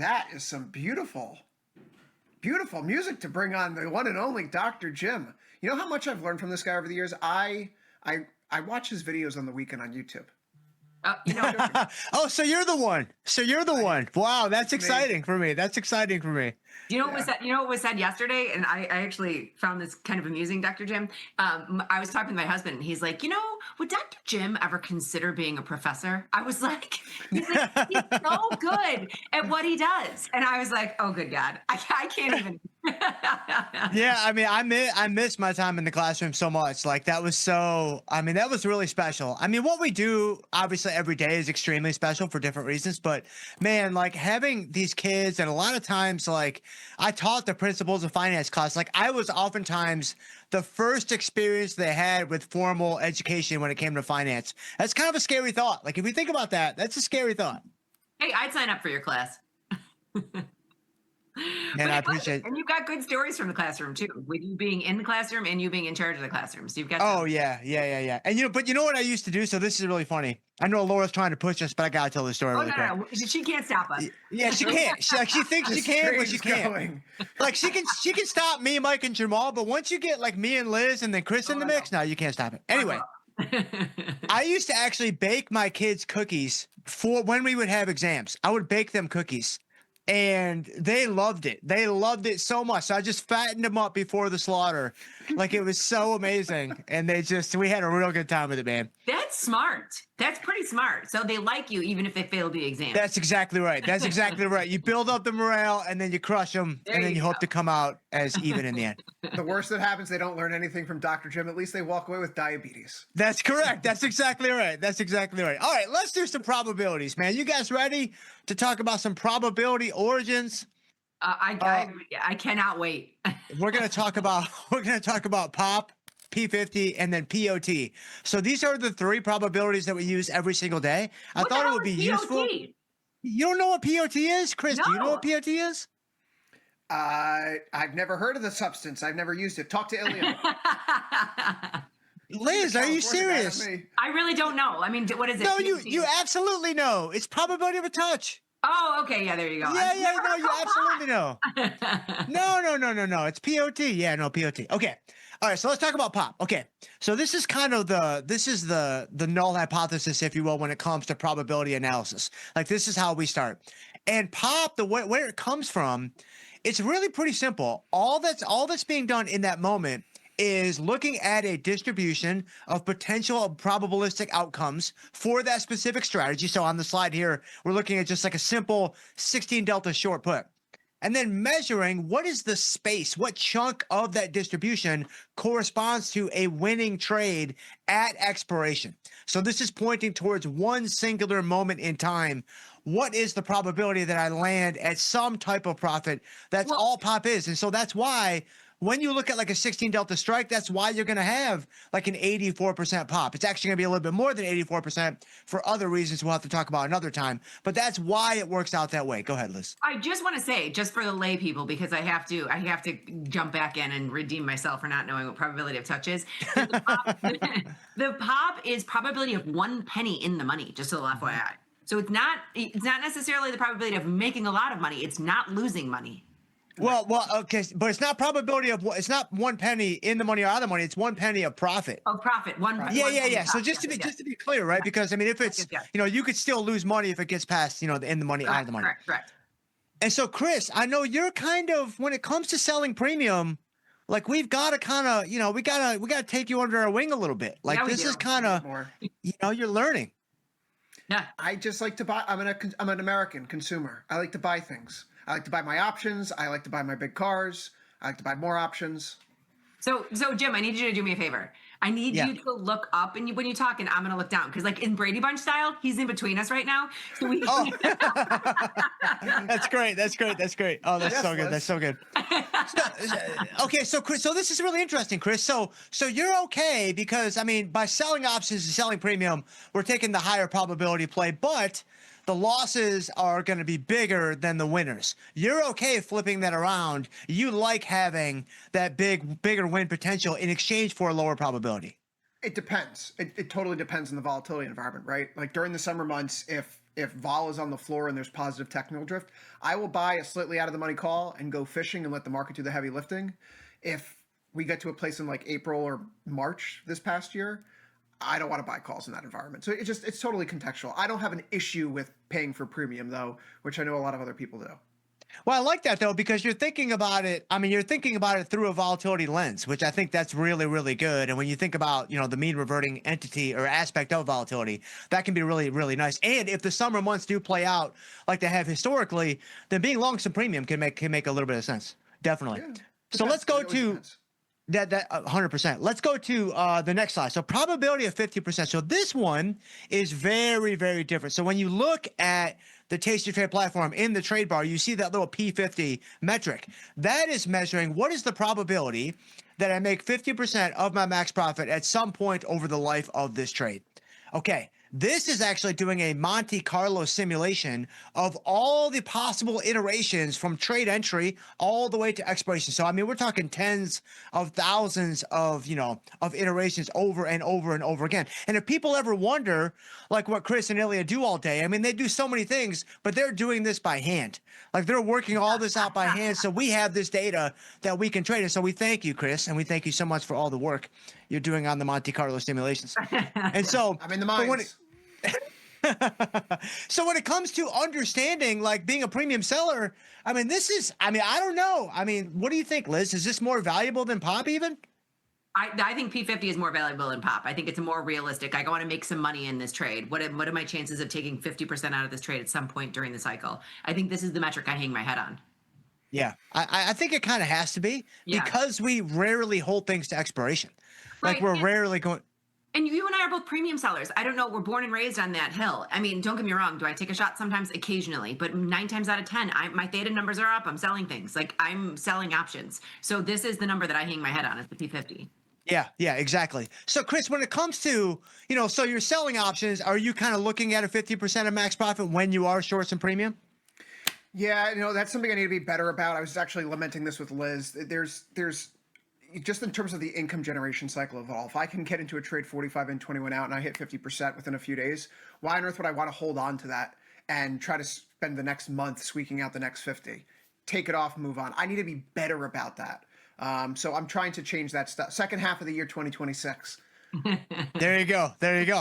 That is some beautiful, beautiful music to bring on the one and only Dr. Jim. You know how much I've learned from this guy over the years? I watch his videos on the weekend on YouTube. Oh, so you're the one. So you're the one. Wow, that's exciting amazing. for me. That's exciting for me. Do you know what was said? You know what was said yesterday? And I actually found this kind of amusing, Dr. Jim. I was talking to my husband, and he's like, would Dr. Jim ever consider being a professor? I was like, he's so good at what he does. And I was like, oh, good God. I can't even. Yeah, I mean, I miss my time in the classroom so much. Like that was that was really special. I mean, what we do obviously every day is extremely special for different reasons, but man, like having these kids, and a lot of times, like I taught the principles of finance class. Like I was oftentimes the first experience they had with formal education when it came to finance. That's kind of a scary thought. Like if you think about that, that's a scary thought. Hey, I'd sign up for your class. And I appreciate. And you've got good stories from the classroom too, with you being in the classroom and you being in charge of the classroom. So you've got. Oh yeah. And but you know what I used to do? So this is really funny. I know Laura's trying to push us, but I gotta tell the story really quick. No, she can't stop us. Yeah, she can't. She thinks she can, but she can't. Like she can stop me, Mike, and Jamal, but once you get like me and Liz and then Chris in the mix, now you can't stop it. Anyway, I used to actually bake my kids cookies for when we would have exams. I would bake them cookies. And they loved it. They loved it so much. So I just fattened them up before the slaughter. Like it was so amazing. And we had a real good time with it, man. That's smart. That's pretty smart. So they like you even if they fail the exam. That's exactly right. That's exactly right. You build up the morale and then you crush them and then you hope to come out as even in the end. The worst that happens, they don't learn anything from Dr. Jim. At least they walk away with diabetes. That's correct. That's exactly right. That's exactly right. All right, let's do some probabilities, man. You guys ready to talk about some probability origins? I cannot wait. We're gonna talk about POP, P50, and then POT. So these are the three probabilities that we use every single day. I thought it would be useful. You don't know what POT is, Chris? No. Do you know what POT is? I've never heard of the substance. I've never used it. Talk to Ilya. Liz, are you serious? I really don't know. I mean, what is it? No, you absolutely know. It's probability of a touch. Oh, okay. Yeah, there you go. Yeah, no, you absolutely know. No. It's POT. Yeah, no, POT. Okay. All right, so let's talk about POP. Okay. So this is kind of the null hypothesis, if you will, when it comes to probability analysis. Like this is how we start. And POP, where it comes from, it's really pretty simple. All that's being done in that moment is looking at a distribution of potential probabilistic outcomes for that specific strategy. So on the slide here, we're looking at just like a simple 16 delta short put. And then measuring what is the space, what chunk of that distribution corresponds to a winning trade at expiration. So this is pointing towards one singular moment in time. What is the probability that I land at some type of profit? That's all POP is. And so that's why when you look at like a 16 delta strike, that's why you're going to have like an 84% POP. It's actually going to be a little bit more than 84% for other reasons we'll have to talk about another time. But that's why it works out that way. Go ahead, Liz. I just want to say, just for the lay people, because I have to jump back in and redeem myself for not knowing what probability of touch is. The POP is probability of 1 penny in the money, just a little FYI. So it's not necessarily the probability of making a lot of money. It's not losing money. Well, okay, but it's not probability of it's not 1 penny in the money or out of the money. It's 1 penny of profit. Oh, profit. Yeah. So just to be clear, right? Because I mean, if it's you could still lose money if it gets past in the money, out of the money. Correct. And so, Chris, I know you're kind of when it comes to selling premium, like we've got to kind of we gotta take you under our wing a little bit. Like this is kind of you're learning. Yeah. I just like to buy. I'm an American consumer. I like to buy things. I like to buy my options. I like to buy my big cars. I like to buy more options. So Jim, I need you to do me a favor. I need you to look up, and when you talk, and I'm going to look down, because like in Brady Bunch style, he's in between us right now. So we. Oh. That's great. Oh, that's so good. That's so good. Okay, so Chris, so this is really interesting, Chris. So you're okay because I mean, by selling options and selling premium, we're taking the higher probability play, but the losses are going to be bigger than the winners. You're okay flipping that around. You like having that bigger win potential in exchange for a lower probability. It depends. It totally depends on the volatility environment, right? Like during the summer months, if if vol is on the floor and there's positive technical drift, I will buy a slightly out of the money call and go fishing and let the market do the heavy lifting. If we get to a place in like April or March this past year, I don't want to buy calls in that environment. So it's totally contextual. I don't have an issue with paying for premium though, which I know a lot of other people do. Well, I like that though, because you're thinking about it. I mean, you're thinking about it through a volatility lens, which I think that's really, really good. And when you think about, the mean reverting entity or aspect of volatility, that can be really, really nice. And if the summer months do play out like they have historically, then being long some premium can make a little bit of sense. Definitely. Yeah, So let's go to depends. that 100%. Let's go to the next slide. So probability of 50%. So this one is very, very different. So when you look at the tastytrade platform in the trade bar, you see that little P50 metric. That is measuring what is the probability that I make 50% of my max profit at some point over the life of this trade. Okay. This is actually doing a Monte Carlo simulation of all the possible iterations from trade entry all the way to expiration. So, I mean, we're talking tens of thousands of, of iterations over and over and over again. And if people ever wonder, like what Chris and Ilya do all day, I mean, they do so many things, but they're doing this by hand. Like they're working all this out by hand. So we have this data that we can trade. And so we thank you, Chris, and we thank you so much for all the work you're doing on the Monte Carlo simulations. And so I'm in the mines. So when it comes to understanding, like being a premium seller, I mean, I don't know. I mean, what do you think, Liz? Is this more valuable than pop even? I think P50 is more valuable than pop. I think it's more realistic. I want to make some money in this trade. What are my chances of taking 50% out of this trade at some point during the cycle? I think this is the metric I hang my head on. Yeah, I think it kind of has to be because we rarely hold things to expiration. Like we're rarely going. And you and I are both premium sellers. I don't know. We're born and raised on that hill. I mean, don't get me wrong. Do I take a shot sometimes? Occasionally. But 9 times out of 10, my theta numbers are up. I'm selling things. Like I'm selling options. So this is the number that I hang my head on. It's the P50. Yeah, exactly. So Chris, when it comes to, so you're selling options, are you kind of looking at a 50% of max profit when you are short some premium? Yeah, that's something I need to be better about. I was actually lamenting this with Liz. There's just in terms of the income generation cycle of all, if I can get into a trade 45 in, 21 out, and I hit 50% within a few days, why on earth would I want to hold on to that and try to spend the next month squeaking out the next 50? Take it off, move on. I need to be better about that. So I'm trying to change that stuff. Second half of the year, 2026. There you go.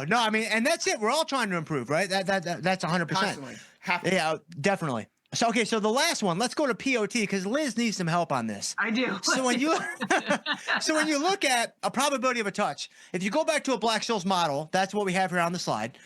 No, I mean, and that's it. We're all trying to improve, right? That's 100%. Constantly. Yeah, definitely. So, okay, so the last one, let's go to POT because Liz needs some help on this. I do. So when you look at a probability of a touch, if you go back to a Black-Scholes model, that's what we have here on the slide.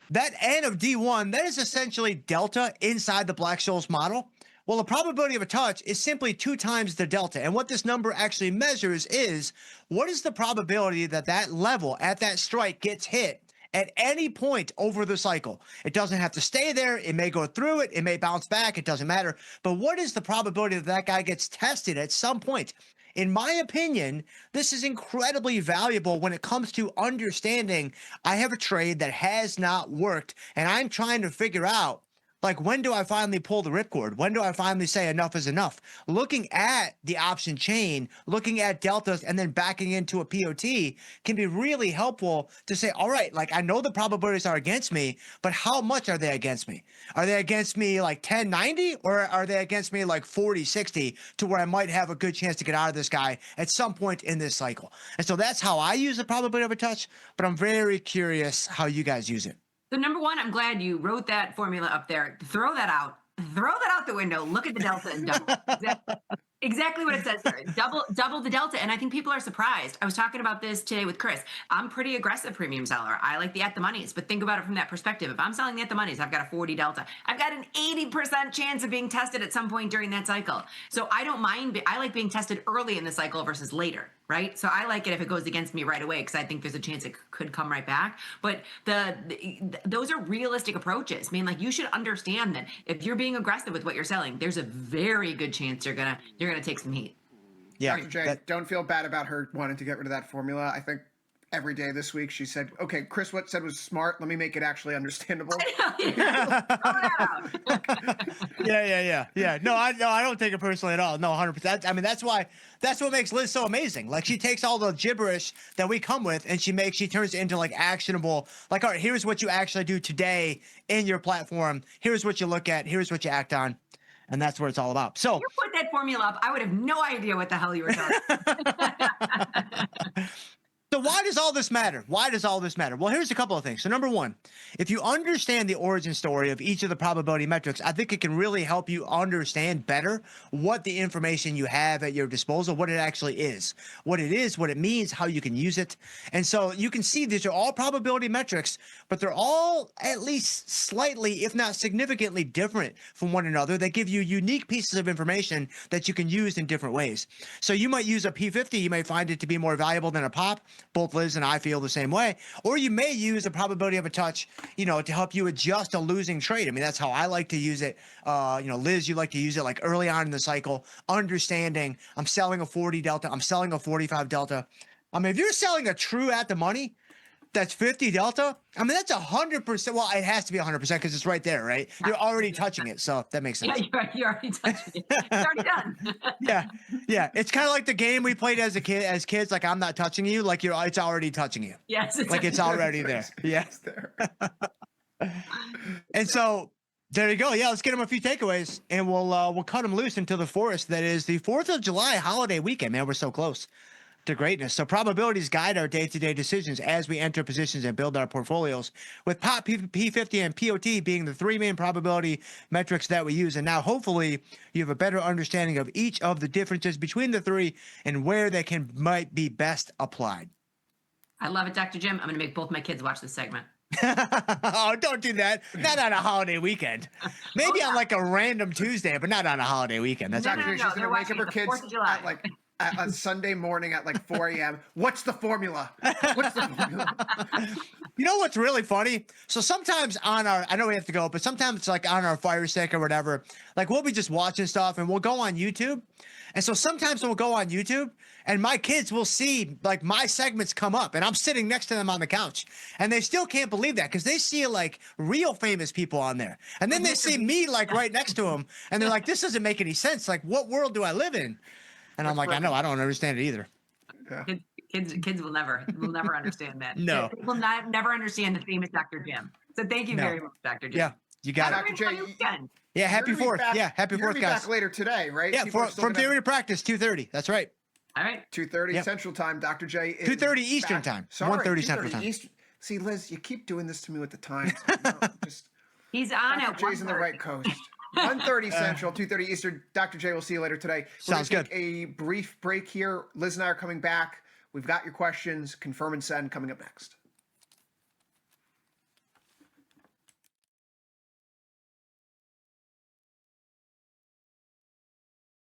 That N of D1, that is essentially delta inside the Black-Scholes model. Well, the probability of a touch is simply 2 times the delta. And what this number actually measures is what is the probability that that level at that strike gets hit at any point over the cycle. It doesn't have to stay there. It may go through it. It may bounce back. It doesn't matter. But what is the probability that that guy gets tested at some point? In my opinion, this is incredibly valuable when it comes to understanding I have a trade that has not worked and I'm trying to figure out, like, when do I finally pull the ripcord? When do I finally say enough is enough? Looking at the option chain, looking at deltas, and then backing into a POT can be really helpful to say, all right, like I know the probabilities are against me, but how much are they against me? Are they against me like 10-90 or are they against me like 40-60 to where I might have a good chance to get out of this guy at some point in this cycle? And so that's how I use the probability of a touch, but I'm very curious how you guys use it. So number one, I'm glad you wrote that formula up there. Throw that out the window. Look at the delta and double. Exactly what it says there. Double the delta. And I think people are surprised. I was talking about this today with Chris. I'm pretty aggressive premium seller. I like the at the monies, but think about it from that perspective. If I'm selling the at the monies, I've got a 40 delta. I've got an 80% chance of being tested at some point during that cycle. So I don't mind. I like being tested early in the cycle versus later. Right. So I like it if it goes against me right away because I think there's a chance it could come right back. But those are realistic approaches. I mean, like you should understand that if you're being aggressive with what you're selling, there's a very good chance you're gonna take some heat. Yeah. Dr. J, don't feel bad about her wanting to get rid of that formula. I think every day this week. She said, okay, Chris, what said was smart. Let me make it actually understandable. Yeah. No, I don't take it personally at all. No, 100%. I mean, that's what makes Liz so amazing. Like, she takes all the gibberish that we come with and she turns it into like actionable, like, all right, here's what you actually do today in your platform. Here's what you look at. Here's what you act on. And that's what it's all about. So you put that formula up, I would have no idea what the hell you were talking about. So why does all this matter? Why does all this matter? Well, here's a couple of things. So number one, if you understand the origin story of each of the probability metrics, I think it can really help you understand better what the information you have at your disposal, what it actually is, what it means, how you can use it. And so you can see these are all probability metrics, but they're all at least slightly, if not significantly different from one another. They give you unique pieces of information that you can use in different ways. So you might use a P50, you may find it to be more valuable than a pop. Both Liz and I feel the same way. Or you may use the probability of a touch, to help you adjust a losing trade. I mean, that's how I like to use it. Liz, you like to use it like early on in the cycle, understanding I'm selling a 40 delta, I'm selling a 45 delta. I mean, if you're selling a true at the money, that's 50 delta. I mean, that's 100%. Well, it has to be 100% because it's right there, right? You're already touching it, so that makes sense. Yeah, you're already touching it. It's already done. Yeah. It's kind of like the game we played as kids. Like, I'm not touching you. Like, it's already touching you. Yes, Like it's already there. Yeah. It's there. And so there you go. Yeah, let's get them a few takeaways, and we'll cut them loose into the forest that is the 4th of July holiday weekend. Man, we're so close to greatness. So probabilities guide our day-to-day decisions as we enter positions and build our portfolios, with POP, P50, and POT being the 3 main probability metrics that we use. And now hopefully you have a better understanding of each of the differences between the 3 and where they might be best applied. I love it, Dr. Jim. I'm going to make both my kids watch this segment. Oh, don't do that. Not on a holiday weekend. Maybe on like a random Tuesday, but not on a holiday weekend. That's No, Actually, she's they're going to wake up watching her the kids 4th of July. at like on Sunday morning at like 4 a.m. What's the formula? What's the formula? You know what's really funny? So sometimes I know we have to go, but sometimes it's like on our Fire Stick or whatever, like we'll be just watching stuff and we'll go on YouTube. And so sometimes we'll go on YouTube and my kids will see like my segments come up and I'm sitting next to them on the couch and they still can't believe that because they see like real famous people on there. And then they see me like right next to them and they're like, this doesn't make any sense. Like, what world do I live in? And I'm like, I know, I don't understand it either. Yeah. Kids will never understand that. No. They will never understand the famous Dr. Jim. So thank you very much, Dr. Jim. Yeah, you got Have it. a great weekend. Yeah, happy You're gonna 4th. be back- Yeah, happy you're 4th, gonna be guys. back later today, right? Yeah, People are still from gonna- theory to practice, 2:30. That's right. All right. 2:30 Yep. Central Time. Dr. J is 2:30 Eastern back. Time. Sorry, 1:30 Central 2:30 Time. Eastern. See, Liz, you keep doing this to me with the times. Just He's on Dr. at J's in the 1:30. right coast. 1:30 Central, 2:30 Eastern. Dr. J, we'll see you later today. We're Sounds gonna good. take a brief break here. Liz and I are coming back. We've got your questions. Confirm and send coming up next.